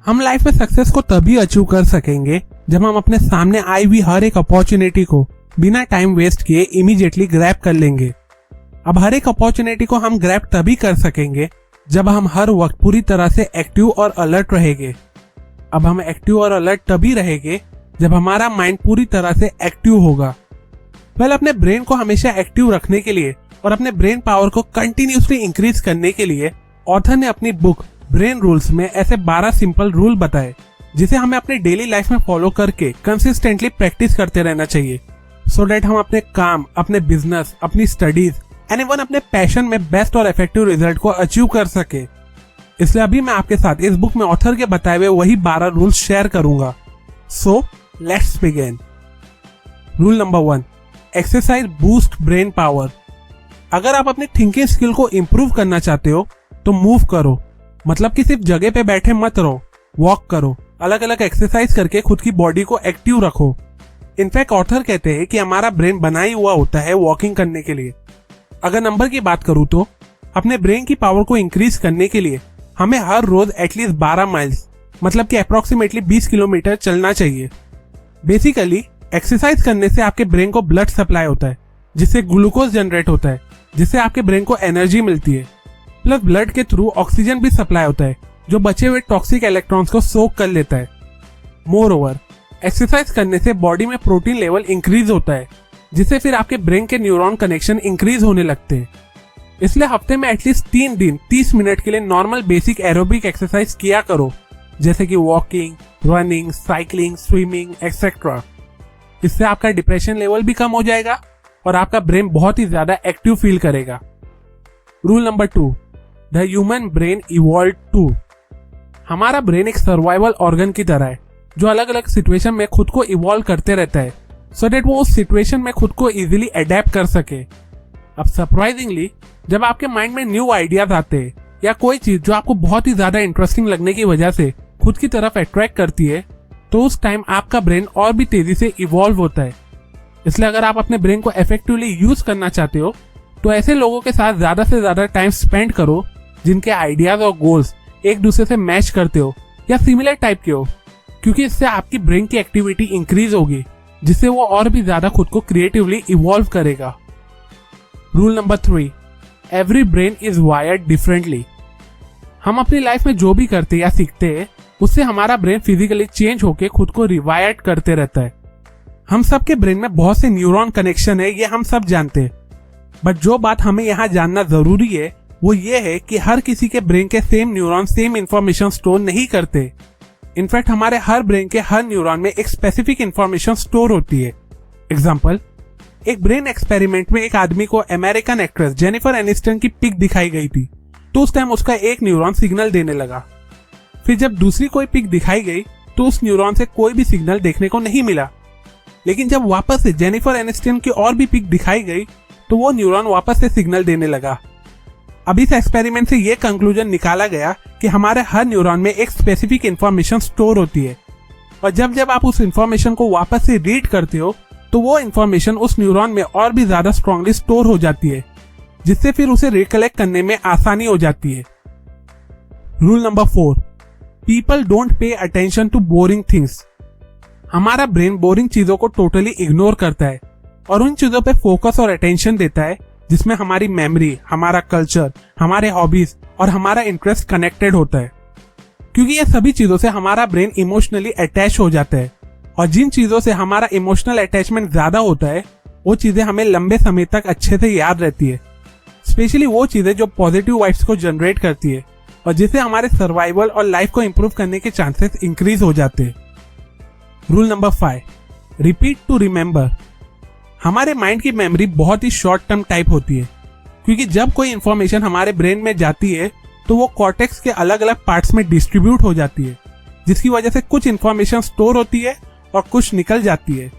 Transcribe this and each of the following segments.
हम लाइफ में सक्सेस को तभी अचीव कर सकेंगे जब हम अपने सामने आई हुई हर एक अपॉर्चुनिटी को बिना टाइम वेस्ट किए इमीडिएटली ग्रैब कर लेंगे। अब हर एक अपॉर्चुनिटी को हम ग्रैब तभी कर सकेंगे जब हम हर वक्त पूरी तरह से एक्टिव और अलर्ट रहेंगे। अब हम एक्टिव और अलर्ट तभी रहेंगे जब हमारा माइंड पूरी तरह से एक्टिव होगा। अपने ब्रेन को हमेशा एक्टिव रखने के लिए और अपने ब्रेन पावर को कंटिन्यूसली इंक्रीज करने के लिए ऑथर ने अपनी बुक ब्रेन रूल्स में ऐसे 12 सिंपल रूल बताए जिसे हमें अपने डेली लाइफ में फॉलो करके कंसिस्टेंटली प्रैक्टिस करते रहना चाहिए, सो दैट हम अपने काम, अपने बिजनेस, अपनी स्टडीज एंड इवन अपने पैशन में बेस्ट और इफेक्टिव रिजल्ट को अचीव कर सके। इसलिए अभी मैं आपके साथ इस बुक में ऑथर के बताए हुए वही 12 रूल्स शेयर करूंगा। So let's begin. Rule number 1, exercise boost brain power. अगर आप अपनी थिंकिंग स्किल को इंप्रूव करना चाहते हो तो मूव करो, मतलब कि सिर्फ जगह पे बैठे मत रहो, वॉक करो, अलग अलग एक्सरसाइज करके खुद की बॉडी को एक्टिव रखो। इनफैक्ट ऑथर कहते हैं कि हमारा ब्रेन बना ही हुआ होता है वॉकिंग करने के लिए। अगर नंबर की बात करूं तो अपने ब्रेन की पावर को इंक्रीज करने के लिए हमें हर रोज एटलीस्ट 12 माइल्स, मतलब कि अप्रोक्सीमेटली 20 किलोमीटर चलना चाहिए। बेसिकली एक्सरसाइज करने से आपके ब्रेन को ब्लड सप्लाई होता है, जिससे ग्लूकोज जनरेट होता है, जिससे आपके ब्रेन को एनर्जी मिलती है। प्लस ब्लड के थ्रू ऑक्सीजन भी सप्लाई होता है जो बचे हुए टॉक्सिक इलेक्ट्रॉन्स को सोक कर लेता है। मोर ओवर, एक्सरसाइज करने से बॉडी में प्रोटीन लेवल इंक्रीज होता है, जिससे फिर आपके ब्रेन के न्यूरॉन कनेक्शन इंक्रीज होने लगते हैं। इसलिए हफ्ते में एटलीस्ट 3 दिन 30 मिनट के लिए नॉर्मल बेसिक एरोबिक एक्सरसाइज किया करो, जैसे कि walking, running, cycling, swimming etcetera. इससे आपका डिप्रेशन लेवल भी कम हो जाएगा और आपका ब्रेन बहुत ही ज्यादा एक्टिव फील करेगा। Rule number 2, the human brain evolve too. हमारा ब्रेन एक सर्वाइवल ऑर्गन की तरह है जो अलग अलग सिचुएशन में खुद को इवॉल्व करते रहता है, सो दैट वो उस सिचुएशन में खुद को इजीली अडेप्ट कर सके। अब सरप्राइजिंगली जब आपके माइंड में न्यू आइडियाज आते हैं या कोई चीज जो आपको बहुत ही ज्यादा इंटरेस्टिंग लगने की वजह से खुद की तरफ अट्रैक्ट करती है, तो उस टाइम आपका ब्रेन और भी तेजी से इवॉल्व होता है। इसलिए अगर आप अपने ब्रेन को इफेक्टिवली यूज करना चाहते हो तो ऐसे लोगों के साथ ज्यादा से ज्यादा टाइम स्पेंड करो जिनके आइडियाज और गोल्स एक दूसरे से मैच करते हो या सिमिलर टाइप के हो, क्योंकि इससे आपकी ब्रेन की एक्टिविटी इंक्रीज होगी, जिससे वो और भी ज्यादा खुद को क्रिएटिवली इवॉल्व करेगा। Rule number 3, every brain is wired differently. हम अपनी लाइफ में जो भी करते या सीखते हैं उससे हमारा ब्रेन फिजिकली चेंज होकर खुद को रिवायर्ड करते रहता है। हम सबके ब्रेन में बहुत से न्यूरॉन कनेक्शन है, ये हम सब जानते हैं, बट जो बात हमें यहाँ जानना जरूरी है वो ये है कि हर किसी के ब्रेन के same neuron same information store नहीं करते। इनफैक्ट हमारे हर ब्रेन के हर न्यूरॉन में एक स्पेसिफिक इंफॉर्मेशन स्टोर होती है। एग्जाम्पल, एक ब्रेन एक्सपेरिमेंट में एक आदमी को अमेरिकन एक्ट्रेस जेनिफर एनिस्टन की पिक दिखाई गई थी, तो उस टाइम उसका एक न्यूरॉन सिग्नल देने लगा। फिर जब दूसरी कोई पिक दिखाई गई तो उस न्यूरॉन से कोई भी सिग्नल देखने को नहीं मिला, लेकिन जब वापस से जेनिफर एनिस्टन की और भी पिक दिखाई गई तो वो न्यूरॉन वापस से सिग्नल देने लगा। अब इस एक्सपेरिमेंट से ये कंक्लूजन निकाला गया कि हमारे हर न्यूरॉन में एक स्पेसिफिक इंफॉर्मेशन स्टोर होती है, और जब जब आप उस इंफॉर्मेशन को वापस से रीड करते हो तो वो इंफॉर्मेशन उस न्यूरॉन में और भी ज्यादा स्ट्रांगली स्टोर हो जाती है, जिससे फिर उसे रिकलेक्ट करने में आसानी हो जाती है। Rule number 4, people don't pay attention to boring things. हमारा ब्रेन बोरिंग चीजों को टोटली इग्नोर करता है और उन चीजों पे फोकस और अटेंशन देता है जिसमें हमारी मेमोरी, हमारा कल्चर, हमारे हॉबीज और हमारा इंटरेस्ट कनेक्टेड होता है, क्योंकि ये सभी चीजों से हमारा ब्रेन इमोशनली अटैच हो जाता है, और जिन चीजों से हमारा इमोशनल अटैचमेंट ज्यादा होता है वो चीजें हमें लंबे समय तक अच्छे से याद रहती है, स्पेशली वो चीजें जो पॉजिटिव वाइब्स को जनरेट करती है और जिससे हमारे सर्वाइवल और लाइफ को इंप्रूव करने के चांसेस इंक्रीज हो जाते हैं। Rule number 5, repeat to remember. हमारे माइंड की मेमोरी बहुत ही शॉर्ट टर्म टाइप होती है, क्योंकि जब कोई इंफॉर्मेशन हमारे ब्रेन में जाती है तो वो कॉर्टेक्स के अलग अलग पार्ट्स में डिस्ट्रीब्यूट हो जाती है, जिसकी वजह से कुछ इंफॉर्मेशन स्टोर होती है और कुछ निकल जाती है।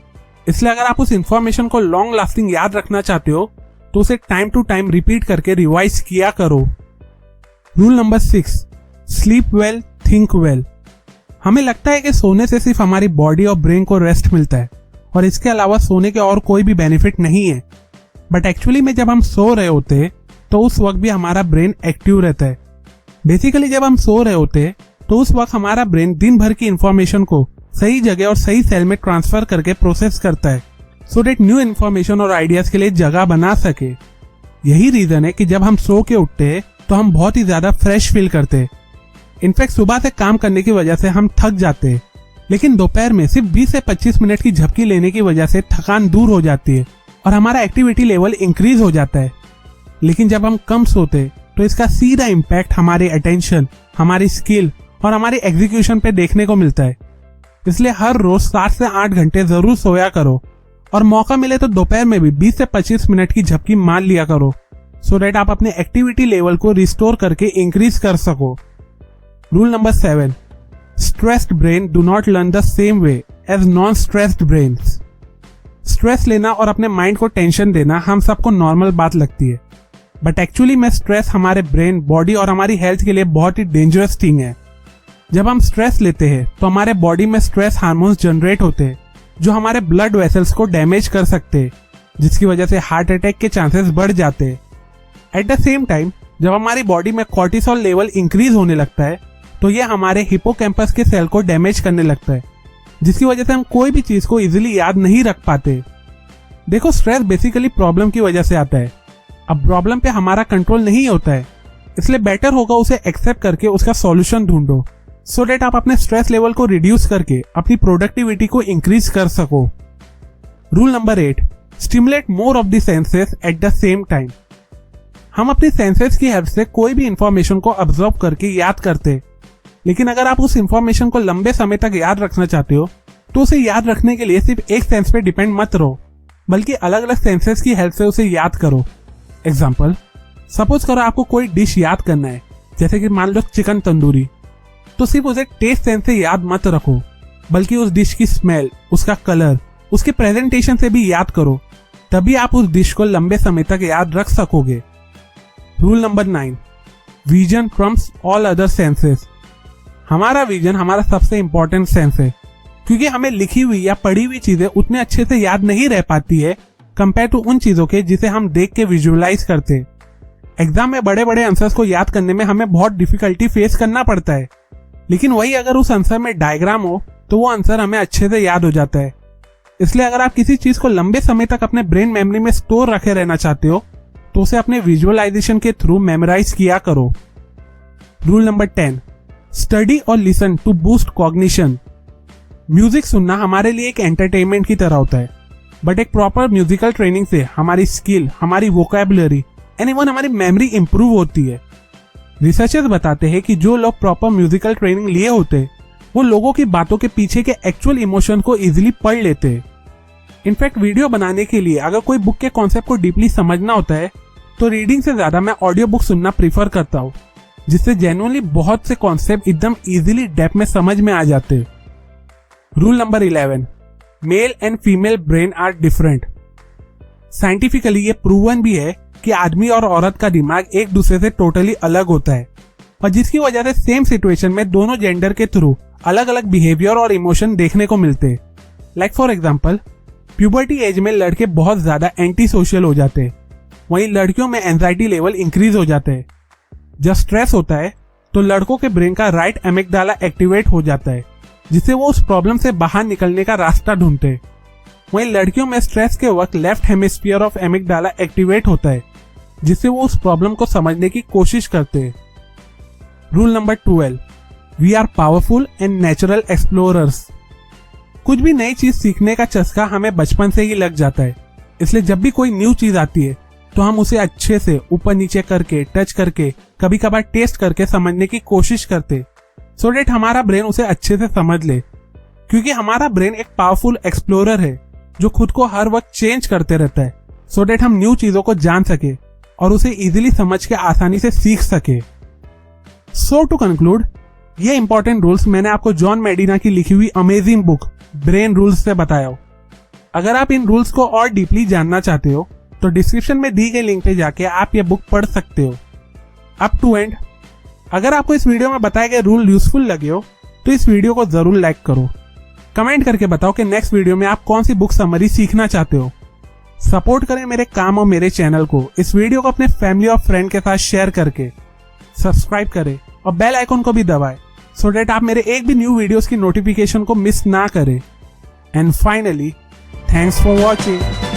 इसलिए अगर आप उस इंफॉर्मेशन को लॉन्ग लास्टिंग याद रखना चाहते हो तो उसे टाइम टू टाइम रिपीट करके रिवाइज किया करो। Rule number 6, sleep well, think well. हमें लगता है कि सोने से सिर्फ हमारी बॉडी और ब्रेन को रेस्ट मिलता है और इसके अलावा सोने के और कोई भी बेनिफिट नहीं है, बट एक्चुअली में जब हम सो रहे होते तो उस वक्त भी हमारा ब्रेन एक्टिव रहता है। बेसिकली जब हम सो रहे होते तो उस वक्त हमारा ब्रेन दिन भर की इंफॉर्मेशन को सही जगह और सही सेल में ट्रांसफर करके प्रोसेस करता है, सो दैट न्यू इन्फॉर्मेशन और आइडियाज के लिए जगह बना सके। यही रीजन है कि जब हम सो के उठते हैं तो हम बहुत ही ज्यादा फ्रेश फील करते हैं। इनफैक्ट सुबह से काम करने की वजह से हम थक जाते हैं, लेकिन दोपहर में सिर्फ 20 से 25 मिनट की झपकी लेने की वजह से थकान दूर हो जाती है और हमारा एक्टिविटी लेवल इंक्रीज हो जाता है। लेकिन जब हम कम सोते तो इसका सीधा इम्पैक्ट हमारे अटेंशन, हमारी स्किल और हमारी एग्जीक्यूशन पे देखने को मिलता है। इसलिए हर रोज 7 से 8 घंटे जरूर सोया करो और मौका मिले तो दोपहर में भी 20 से 25 मिनट की झपकी मार लिया करो, सो दैट आप अपने एक्टिविटी लेवल को रिस्टोर करके इंक्रीज कर सको। Rule number 7, stressed brain do not learn the same way as non stressed brains. Stress लेना और अपने माइंड को टेंशन देना हम सबको नॉर्मल बात लगती है, बट एक्चुअली में स्ट्रेस हमारे ब्रेन, बॉडी और हमारी हेल्थ के लिए बहुत ही डेंजरस थिंग है। जब हम स्ट्रेस लेते हैं तो हमारे बॉडी में स्ट्रेस हार्मोन्स जनरेट होते हैं जो हमारे ब्लड वेसल्स को डैमेज कर सकते हैं, जिसकी वजह से हार्ट अटैक के चांसेस बढ़ जाते हैं। एट द सेम टाइम जब हमारी बॉडी में कॉर्टिसोल लेवल इंक्रीज होने लगता है तो ये हमारे हिपोकैम्पस के सेल को डैमेज करने लगता है, जिसकी वजह से हम कोई भी चीज को इजीली याद नहीं रख पाते। देखो, स्ट्रेस बेसिकली प्रॉब्लम की वजह से आता है। अब प्रॉब्लम पे हमारा कंट्रोल नहीं होता है, इसलिए बेटर होगा उसे एक्सेप्ट करके उसका सॉल्यूशन ढूंढो, सो डेट आप अपने स्ट्रेस लेवल को रिड्यूस करके अपनी प्रोडक्टिविटी को इंक्रीज कर सको। Rule number 8, stimulate more of the senses at the same time. हम अपनी सेंसेस की हेल्प से कोई भी इंफॉर्मेशन को ऑब्जर्व करके याद करते, लेकिन अगर आप उस इंफॉर्मेशन को लंबे समय तक याद रखना चाहते हो तो उसे याद रखने के लिए सिर्फ एक सेंस पे डिपेंड मत रहो, बल्कि अलग अलग सेंसेस की हेल्प से उसे याद करो। एग्जाम्पल, सपोज करो आपको कोई डिश याद करना है, जैसे कि मान लो चिकन तंदूरी, तो सिर्फ उसे टेस्ट सेंस से याद मत रखो, बल्कि उस डिश की स्मेल, उसका कलर, उसके प्रेजेंटेशन से भी याद करो, तभी आप उस डिश को लंबे समय तक याद रख सकोगे। Rule number 9, vision Trump's all other senses. हमारा विजन हमारा सबसे इंपॉर्टेंट सेंस है, क्योंकि हमें लिखी हुई या पढ़ी हुई चीजें उतने अच्छे से याद नहीं रह पाती है कंपेयर टू उन चीजों के जिसे हम देख के विजुअलाइज करते। एग्जाम में बड़े बड़े आंसर्स को याद करने में हमें बहुत डिफिकल्टी फेस करना पड़ता है, लेकिन वही अगर उस आंसर में डायग्राम हो तो वो आंसर हमें अच्छे से याद हो जाता है। इसलिए अगर आप किसी चीज को लंबे समय तक अपने ब्रेन मेमोरी में स्टोर रखे रहना चाहते हो तो उसे अपने विजुअलाइजेशन के थ्रू मेमोराइज किया करो। रूल नंबर 10, स्टडी और listen to boost cognition. Music सुनना हमारे लिए एक एंटरटेनमेंट की तरह होता है, बट एक प्रॉपर म्यूजिकल ट्रेनिंग से हमारी स्किल, हमारी वोकैबुलरी एंड इवन हमारी मेमोरी इंप्रूव होती है। रिसर्चर्स बताते हैं कि जो लोग प्रॉपर म्यूजिकल ट्रेनिंग लिए होते हैं वो लोगों की बातों के पीछे के एक्चुअल इमोशन को इजीली पढ़ लेते हैं। इनफैक्ट वीडियो बनाने के लिए अगर कोई बुक के कॉन्सेप्ट को डीपली समझना होता है तो रीडिंग से ज्यादा मैं ऑडियो बुक सुनना प्रीफर करता हूँ, जिससे जेन्युइनली बहुत से कॉन्सेप्ट एकदम इजीली डेप्थ में समझ में आ जाते। Rule number 11, male and female brain are different. Scientifically ये प्रूवन भी है कि आदमी और औरत का दिमाग एक दूसरे से टोटली अलग होता है, और जिसकी वजह से सेम सिचुएशन में दोनों जेंडर के थ्रू अलग अलग बिहेवियर और इमोशन देखने को मिलते। Like for example, puberty as में लड़के बहुत ज्यादा एंटी सोशल हो जाते हैं, वहीं लड़कियों में एंजाइटी लेवल इंक्रीज हो जाते हैं। जब स्ट्रेस होता है तो लड़कों के ब्रेन का राइट एमिगडाला एक्टिवेट हो जाता है, जिससे वो उस प्रॉब्लम से बाहर निकलने का रास्ता ढूंढते। वहीं लड़कियों में स्ट्रेस के वक्त left hemisphere of amygdala activate होता है, जिससे वो उस प्रॉब्लम को समझने की कोशिश करते हैं। Rule number 12, we are powerful and natural explorers. कुछ भी नई चीज सीखने का चस्का हमें बचपन से ही लग जाता है, इसलिए जब भी कोई न्यू चीज आती है तो हम उसे अच्छे से ऊपर नीचे करके, टच करके, कभी कभार टेस्ट करके समझने की कोशिश करते, सो डेट हमारा ब्रेन उसे अच्छे से समझ ले। क्योंकि हमारा ब्रेन एक पावरफुल एक्सप्लोरर है जो खुद को हर वक्त चेंज करते रहता है, सो डेट हम न्यू चीजों को जान सके और उसे इजीली समझ के आसानी से सीख सके। सो टू कंक्लूड, ये इंपॉर्टेंट रूल्स मैंने आपको जॉन मेडिना की लिखी हुई अमेजिंग बुक ब्रेन रूल्स से बताया। अगर आप इन रूल्स को और डीपली जानना चाहते हो तो डिस्क्रिप्शन में दी गई लिंक पे जाके आप ये बुक पढ़ सकते हो। अप टू एंड, अगर आपको इस वीडियो में बताए गए रूल यूजफुल लगे हो तो इस वीडियो को जरूर लाइक करो। कमेंट करके बताओ कि नेक्स्ट वीडियो में आप कौन सी बुक समरी सीखना चाहते हो। सपोर्ट करें मेरे काम और मेरे चैनल को इस वीडियो को अपने फैमिली और फ्रेंड के साथ शेयर करके। सब्सक्राइब करें और बेल आइकन को भी दबाएं, सो डेट आप मेरे एक भी न्यू वीडियोस की नोटिफिकेशन को मिस ना करें। And finally, thanks for watching.